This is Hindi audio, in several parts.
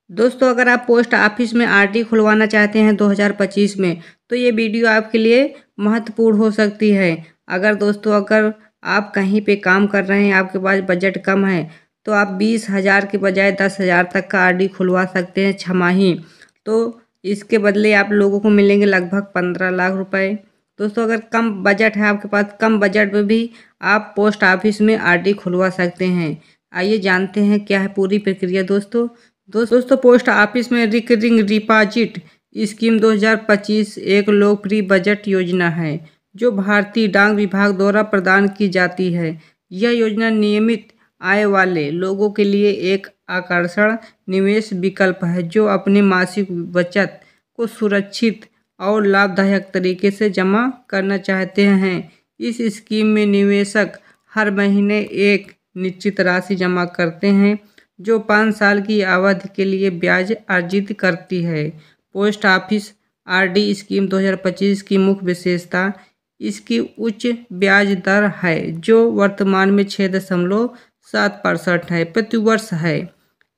दोस्तों, अगर आप पोस्ट ऑफिस में आरडी खुलवाना चाहते हैं 2025 में, तो ये वीडियो आपके लिए महत्वपूर्ण हो सकती है। अगर आप कहीं पे काम कर रहे हैं, आपके पास बजट कम है, तो आप 20,000 के बजाय 10,000 तक का आरडी खुलवा सकते हैं छमाही। तो इसके बदले आप लोगों को मिलेंगे लगभग 15 लाख रुपए। दोस्तों, अगर कम बजट है आपके पास, कम बजट में भी आप पोस्ट ऑफिस में आरडी खुलवा सकते हैं। आइए जानते हैं क्या है पूरी प्रक्रिया। दोस्तों, पोस्ट ऑफिस में रिकरिंग डिपॉजिट स्कीम 2025 एक लोकप्रिय बजट योजना है जो भारतीय डाक विभाग द्वारा प्रदान की जाती है। यह योजना नियमित आय वाले लोगों के लिए एक आकर्षण निवेश विकल्प है जो अपनी मासिक बचत को सुरक्षित और लाभदायक तरीके से जमा करना चाहते हैं। इस स्कीम में निवेशक हर महीने एक निश्चित राशि जमा करते हैं जो 5 साल की अवधि के लिए ब्याज अर्जित करती है। पोस्ट ऑफिस आरडी स्कीम 2025 की मुख्य विशेषता इसकी उच्च ब्याज दर है जो वर्तमान में 6.7% है प्रति वर्ष है।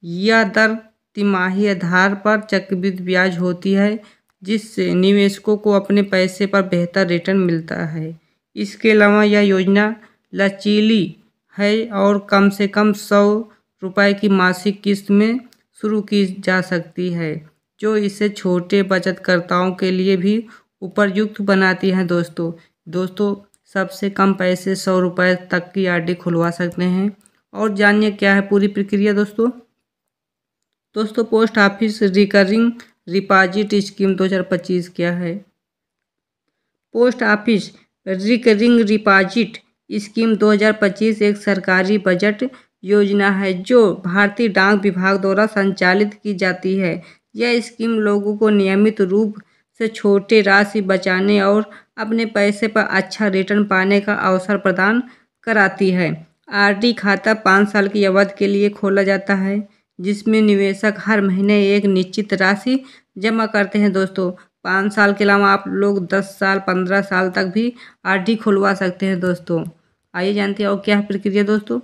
यह दर तिमाही आधार पर चक्रवृद्धि ब्याज होती है जिससे निवेशकों को अपने पैसे पर बेहतर रिटर्न मिलता है। इसके अलावा यह योजना लचीली है और कम से कम 100 रुपए की मासिक किस्त में शुरू की जा सकती है जो इसे छोटे बचतकर्ताओं के लिए भी उपयुक्त बनाती है। दोस्तों, सबसे कम पैसे 100 रुपए तक की आरडी खुलवा सकते हैं। और जानिए क्या है पूरी प्रक्रिया। दोस्तों, post office recurring deposit scheme 2025 क्या है। Post office recurring deposit scheme 2025 एक सरकारी बजट योजना है जो भारतीय डाक विभाग द्वारा संचालित की जाती है। यह स्कीम लोगों को नियमित रूप से छोटे राशि बचाने और अपने पैसे पर अच्छा रिटर्न पाने का अवसर प्रदान कराती है। आरडी खाता 5 साल की अवधि के लिए खोला जाता है जिसमें निवेशक हर महीने एक निश्चित राशि जमा करते हैं। दोस्तों, 5 साल के अलावा आप लोग 10 साल 15 साल तक भी आरडी खुलवा सकते हैं। दोस्तों, आइए जानते हैं और क्या है प्रक्रिया। दोस्तों,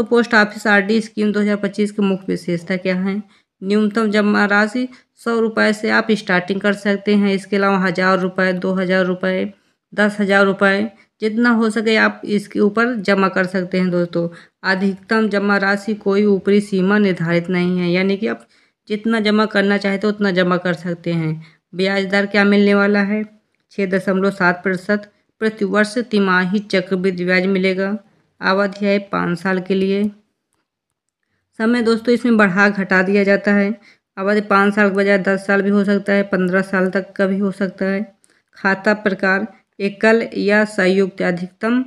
पोस्ट ऑफिस आरडी स्कीम 2025 की मुख्य विशेषता क्या है। न्यूनतम जमा राशि 100 रुपये से आप स्टार्टिंग कर सकते हैं। इसके अलावा 1,000 रुपये, 2,000 रुपये, 10,000 रुपये जितना हो सके आप इसके ऊपर जमा कर सकते हैं। दोस्तों, अधिकतम जमा राशि कोई ऊपरी सीमा निर्धारित नहीं है, यानी कि आप जितना जमा करना चाहते हो उतना जमा कर सकते हैं। ब्याज दर क्या मिलने वाला है, 6.7% प्रति वर्ष तिमाही चक्रवृद्धि ब्याज मिलेगा। अवधि है 5 साल के लिए। समय दोस्तों इसमें बढ़ा घटा दिया जाता है। अवधि 5 साल के बजाय 10 साल भी हो सकता है, 15 साल तक का भी हो सकता है। खाता प्रकार एकल या संयुक्त। अधिकतम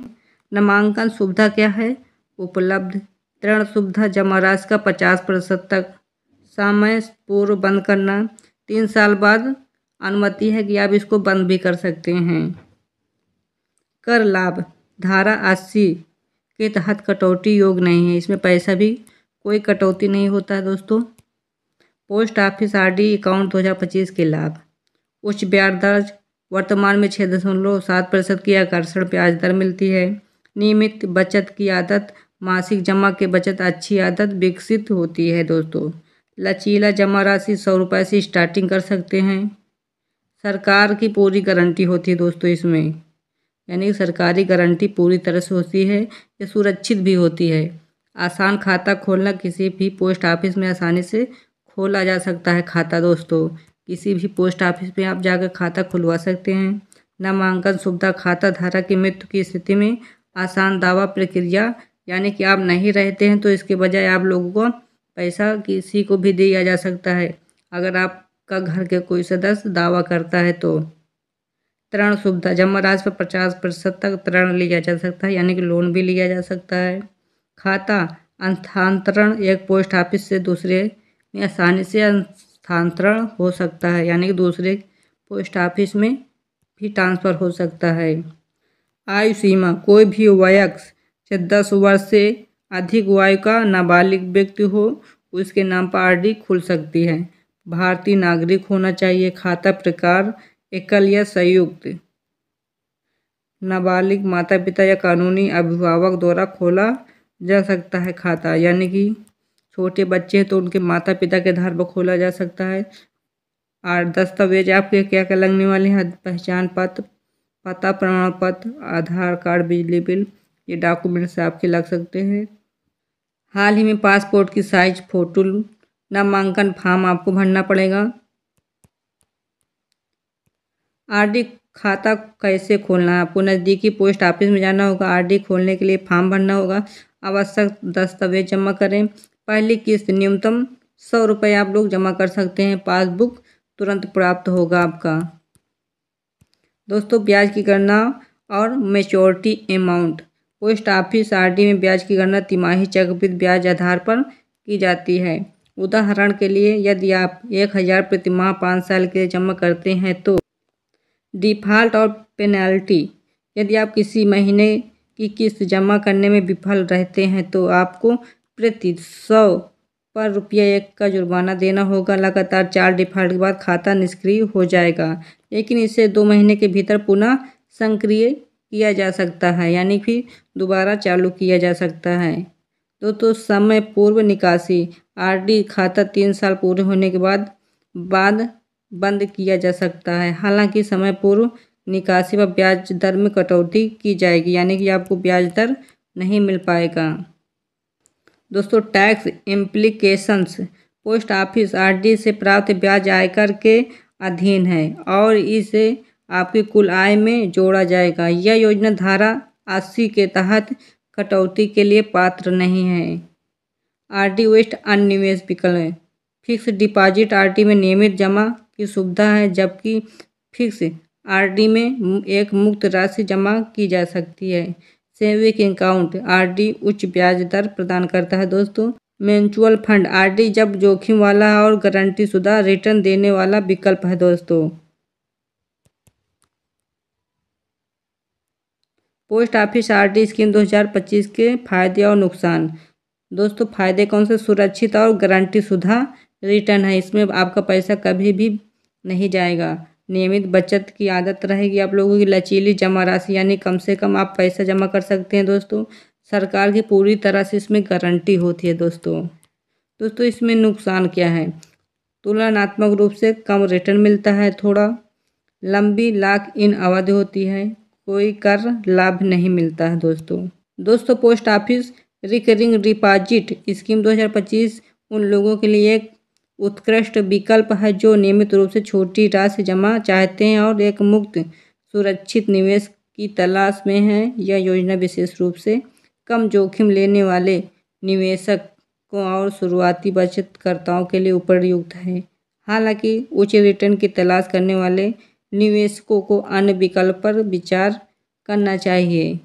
नामांकन सुविधा क्या है उपलब्ध। ऋण सुविधा जमा राशि का 50% तक समय पूर्व बंद करना। 3 साल बाद अनुमति है कि आप इसको बंद भी कर सकते हैं। कर लाभ धारा 80 के तहत कटौती योग्य नहीं है, इसमें पैसा भी कोई कटौती नहीं होता है। दोस्तों, पोस्ट ऑफिस आरडी अकाउंट 2025 के लाभ। उच्च ब्याज दर वर्तमान में 6.7% की आकर्षण ब्याज दर मिलती है। नियमित बचत की आदत, मासिक जमा के बचत अच्छी आदत विकसित होती है। दोस्तों, लचीला जमा राशि 100 रुपये से स्टार्टिंग कर सकते हैं। सरकार की पूरी गारंटी होती है दोस्तों इसमें, यानी सरकारी गारंटी पूरी तरह से होती है। ये सुरक्षित भी होती है। आसान खाता खोलना, किसी भी पोस्ट ऑफिस में आसानी से खोला जा सकता है खाता। दोस्तों, किसी भी पोस्ट ऑफिस में आप जाकर खाता खुलवा सकते हैं। नामांकन सुविधा खाता धारक की मृत्यु की स्थिति में आसान दावा प्रक्रिया, यानी कि आप नहीं रहते हैं तो इसके बजाय आप लोगों को पैसा किसी को भी दिया जा सकता है अगर आपका घर के कोई सदस्य दावा करता है तो। ऋण सुविधा जमा राशि पर 50% तक ऋण लिया जा सकता है, यानी कि लोन भी लिया जा सकता है। खाता हस्तांतरण एक पोस्ट ऑफिस से दूसरे में आसानी से हस्तांतरण हो सकता है, यानी कि दूसरे पोस्ट ऑफिस में भी ट्रांसफ़र हो सकता है। आयु सीमा कोई भी वयस्क 10 वर्ष से अधिक आयु का नाबालिग व्यक्ति हो उसके नाम पर आरडी खुल सकती है। भारतीय नागरिक होना चाहिए। खाता प्रकार एकल या संयुक्त। नाबालिग माता पिता या कानूनी अभिभावक द्वारा खोला जा सकता है खाता, यानी कि छोटे बच्चे हैं तो उनके माता पिता के आधार पर खोला जा सकता है। और दस्तावेज आपके क्या क्या लगने वाले हैं? पहचान पत्र, पता प्रमाण पत्र, आधार कार्ड, बिजली बिल, ये डॉक्यूमेंट्स आपके लग सकते हैं। हाल ही में पासपोर्ट की साइज फोटो, नामांकन फॉर्म आपको भरना पड़ेगा। आरडी खाता कैसे खोलना है? आपको नज़दीकी पोस्ट ऑफिस में जाना होगा। आरडी खोलने के लिए फॉर्म भरना होगा। आवश्यक दस्तावेज जमा करें। पहली किस्त न्यूनतम 100 रुपये आप लोग जमा कर सकते हैं। पासबुक तुरंत प्राप्त होगा आपका। दोस्तों, ब्याज की गणना और maturity amount. Post office RD में ब्याज की गणना तिमाही चक्रवृद्धि ब्याज आधार पर की जाती है। उदाहरण के लिए, यदि आप 1000 प्रति माह 5 साल के लिए जमा करते हैं तो डिफ़ॉल्ट और पेनल्टी, यदि आप किसी महीने की किस्त जमा करने में विफल रहते हैं तो आपको प्रति 100 पर ₹1 का जुर्माना देना होगा। लगातार 4 डिफ़ॉल्ट के बाद खाता निष्क्रिय हो जाएगा, लेकिन इसे 2 महीने के भीतर पुनः सक्रिय किया जा सकता है, यानी फिर दोबारा चालू किया जा सकता है। तो समय पूर्व निकासी। आरडी खाता 3 साल पूरे होने के बाद बंद किया जा सकता है। हालांकि समय पूर्व निकासी व ब्याज दर में कटौती की जाएगी, यानी कि आपको ब्याज दर नहीं मिल पाएगा। दोस्तों, tax implications. Post office RD से प्राप्त ब्याज आयकर के अधीन है और इसे आपकी कुल आय में जोड़ा जाएगा। यह योजना धारा 80 के तहत कटौती के लिए पात्र नहीं है। आरडी वेस्ट अन्य निवेश विकल्प। फिक्स डिपॉजिट आरडी में नियमित जमा की सुविधा है, जबकि फिक्स आरडी में एक मुक्त राशि जमा की जा सकती है। सेविंग अकाउंट आरडी उच्च ब्याज दर प्रदान करता है। दोस्तों, म्यूचुअल फंड आरडी जब जोखिम वाला है और गारंटी शुदा रिटर्न देने वाला विकल्प है। दोस्तों, पोस्ट ऑफिस आरडी स्कीम 2025 के फायदे और नुकसान। दोस्तों, फायदे कौन से? सुरक्षित और गारंटी शुदा रिटर्न है, इसमें आपका पैसा कभी भी नहीं जाएगा। नियमित बचत की आदत रहेगी आप लोगों की। लचीली जमा राशि, यानी कम से कम आप पैसा जमा कर सकते हैं। दोस्तों, सरकार की पूरी तरह से इसमें गारंटी होती है। दोस्तों, इसमें नुकसान क्या है? तुलनात्मक रूप से कम रिटर्न मिलता है। थोड़ा लंबी लॉक इन अवधि होती है। कोई कर लाभ नहीं मिलता है। दोस्तों, post office recurring deposit scheme 2025 उन लोगों के लिए एक उत्कृष्ट विकल्प है जो नियमित रूप से छोटी राशि जमा चाहते हैं और एक मुक्त सुरक्षित निवेश की तलाश में हैं। यह योजना विशेष रूप से कम जोखिम लेने वाले निवेशकों और शुरुआती बचतकर्ताओं के लिए उपयुक्त है। हालांकि उच्च रिटर्न की तलाश करने वाले निवेशकों को अन्य विकल्प पर विचार करना चाहिए।